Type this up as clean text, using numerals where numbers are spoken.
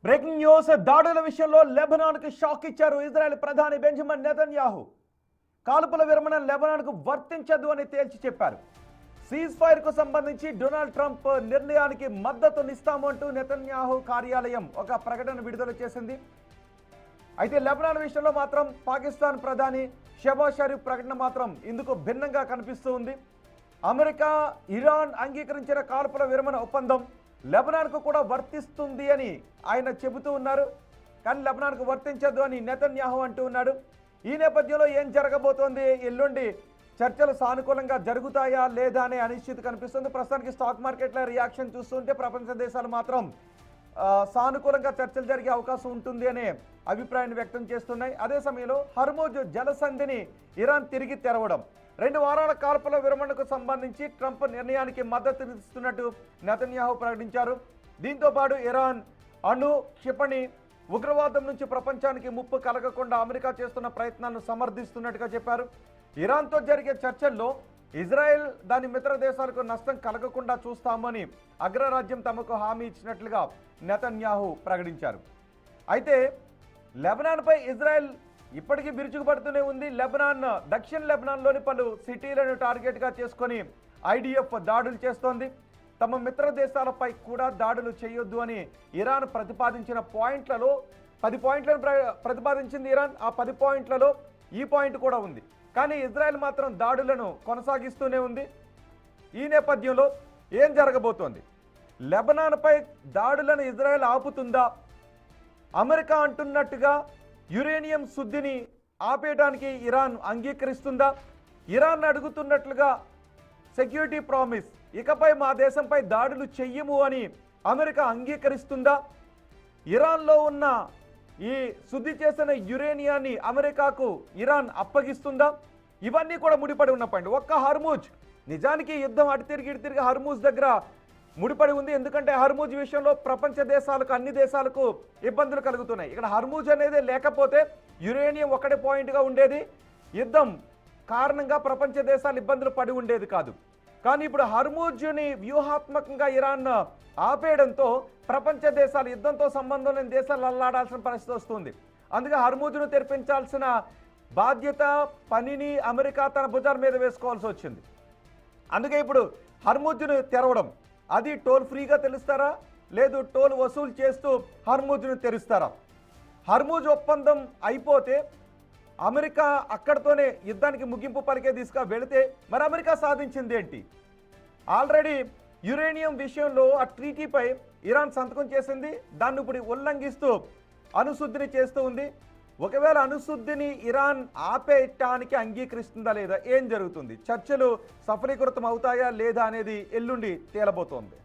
Breaking news దాడుల విషయంలో లెబనాన్కు shock ఇచ్చారు ఇజ్రాయెల్ ప్రధాని బెంజమిన్ నెతన్యాహు. కాల్పుల విరమణ లెబనాన్కు వర్తించదు అని తేల్చి చెప్పారు. సీజ్ ఫైర్ కు సంబంధించి డొనాల్డ్ ట్రంప్ నిర్ణయానికి మద్దతునిస్తాము అంటూ నెతన్యాహు కార్యాలయం ఒక ప్రకటన విడుదల చేసింది. అయితే లెబనాన్ విషయంలో మాత్రం పాకిస్తాన్ ప్రధాని షెహబాజ్ షరీఫ్ ప్రకటన మాత్రం ఇందుకు భిన్నంగా కనిపిస్తూ ఉంది. అమెరికా ఇరాన్ అంగీకరించిన కాల్పుల విరమణ ఒప్పందం లెబనాన్కు కూడా వర్తిస్తుంది అని ఆయన చెబుతూ ఉన్నారు. కానీ లెబనాన్కు వర్తించదు అని నెతన్యాహు అంటూ ఉన్నాడు. ఈ నేపథ్యంలో ఏం జరగబోతోంది, ఎల్లుండి చర్చలు సానుకూలంగా జరుగుతాయా లేదా అనే అనిశ్చితి కనిపిస్తుంది. ప్రస్తుతానికి స్టాక్ మార్కెట్ల రియాక్షన్ చూస్తుంటే ప్రపంచ దేశాలు మాత్రం సానుకూలంగా చర్చలు జరిగే అవకాశం ఉంటుంది అనే అభిప్రాయాన్ని వ్యక్తం చేస్తున్నాయి. అదే సమయంలో హర్మూజ్ జలసంధిని ఇరాన్ తిరిగి తెరవడం, 2 వారాల కాల్పుల విరమణకు సంబంధించి ట్రంప్ నిర్ణయానికి మద్దతునిస్తున్నట్టు నెతన్యాహు ప్రకటించారు. దీంతో పాటు ఇరాన్ అణు క్షిపణి ఉగ్రవాదం నుంచి ప్రపంచానికి ముప్పు కలగకుండా అమెరికా చేస్తున్న ప్రయత్నాలను సమర్థిస్తున్నట్టుగా చెప్పారు. ఇరాన్తో జరిగే చర్చల్లో ఇజ్రాయెల్ దాని మిత్ర దేశాలకు నష్టం కలగకుండా చూస్తామని అగ్రరాజ్యం తమకు హామీ ఇచ్చినట్లుగా నెతన్యాహు ప్రకటించారు. అయితే లెబనాన్పై ఇజ్రాయెల్ ఇప్పటికీ విరుచుకుపడుతూనే ఉంది. దక్షిణ లెబనాన్లోని పలు సిటీలను టార్గెట్గా చేసుకొని ఐడిఎఫ్ దాడులు చేస్తోంది. తమ మిత్ర దేశాలపై కూడా దాడులు చేయొద్దు అని ఇరాన్ ప్రతిపాదించిన పాయింట్లలో 10 పాయింట్లను ప్రతిపాదించింది ఇరాన్. ఆ 10 పాయింట్లలో ఈ పాయింట్ కూడా ఉంది. కానీ ఇజ్రాయెల్ మాత్రం దాడులను కొనసాగిస్తూనే ఉంది. ఈ నేపథ్యంలో ఏం జరగబోతోంది? లెబనాన్పై దాడులను ఇజ్రాయెల్ ఆపుతుందా? అమెరికా అంటున్నట్టుగా యురేనియం శుద్ధిని ఆపేయడానికి ఇరాన్ అంగీకరిస్తుందా? ఇరాన్ అడుగుతున్నట్లుగా సెక్యూరిటీ ప్రామిస్, ఇకపై మా దేశంపై దాడులు చెయ్యము అని అమెరికా అంగీకరిస్తుందా? ఇరాన్లో ఉన్న ఈ శుద్ధి చేసిన యురేనియాన్ని అమెరికాకు ఇరాన్ అప్పగిస్తుందా? ఇవన్నీ కూడా ముడిపడి ఉన్న పాయింట్. ఒక్క హర్మూజ్, నిజానికి యుద్ధం అటు తిరిగి హర్మూజ్ దగ్గర ముడిపడి ఉంది. ఎందుకంటే హర్మూజ్ విషయంలో ప్రపంచ దేశాలకు, అన్ని దేశాలకు ఇబ్బందులు కలుగుతున్నాయి. ఇక్కడ హర్మూజ్ అనేది లేకపోతే యురేనియం ఒకటే పాయింట్గా ఉండేది. యుద్ధం కారణంగా ప్రపంచ దేశాలు ఇబ్బందులు పడి ఉండేది కాదు. కానీ ఇప్పుడు హర్మూజ్ని వ్యూహాత్మకంగా ఇరాన్ ఆపేయడంతో ప్రపంచ దేశాలు, యుద్ధంతో సంబంధం లేని దేశాలు అల్లాడాల్సిన పరిస్థితి వస్తుంది. అందుకే హర్మూజ్ను తెరిపించాల్సిన బాధ్యత, పనిని అమెరికా తన భుజాల మీద వేసుకోవాల్సి వచ్చింది. అందుకే ఇప్పుడు హర్మూజ్ను తెరవడం, అది టోల్ ఫ్రీగా తెలుస్తారా, లేదు టోల్ వసూలు చేస్తూ హర్మూజ్ను తెరుస్తారా? హర్మూజ్ ఒప్పందం అయిపోతే అమెరికా అక్కడితోనే యుద్ధానికి ముగింపు పలికే దిశగా వెళితే మరి అమెరికా సాధించింది ఏంటి? ఆల్రెడీ యురేనియం విషయంలో ఆ ట్రీటీపై ఇరాన్ సంతకం చేసింది. దాన్ని ఇప్పుడు ఉల్లంఘిస్తూ అణుశుద్ధిని చేస్తూ ఉంది. ఒకవేళ అణుశుద్ధిని ఇరాన్ ఆపేయటానికి అంగీకరిస్తుందా లేదా, ఏం జరుగుతుంది? చర్చలు సఫలీకృతం అవుతాయా లేదా అనేది ఎల్లుండి తేలబోతోంది.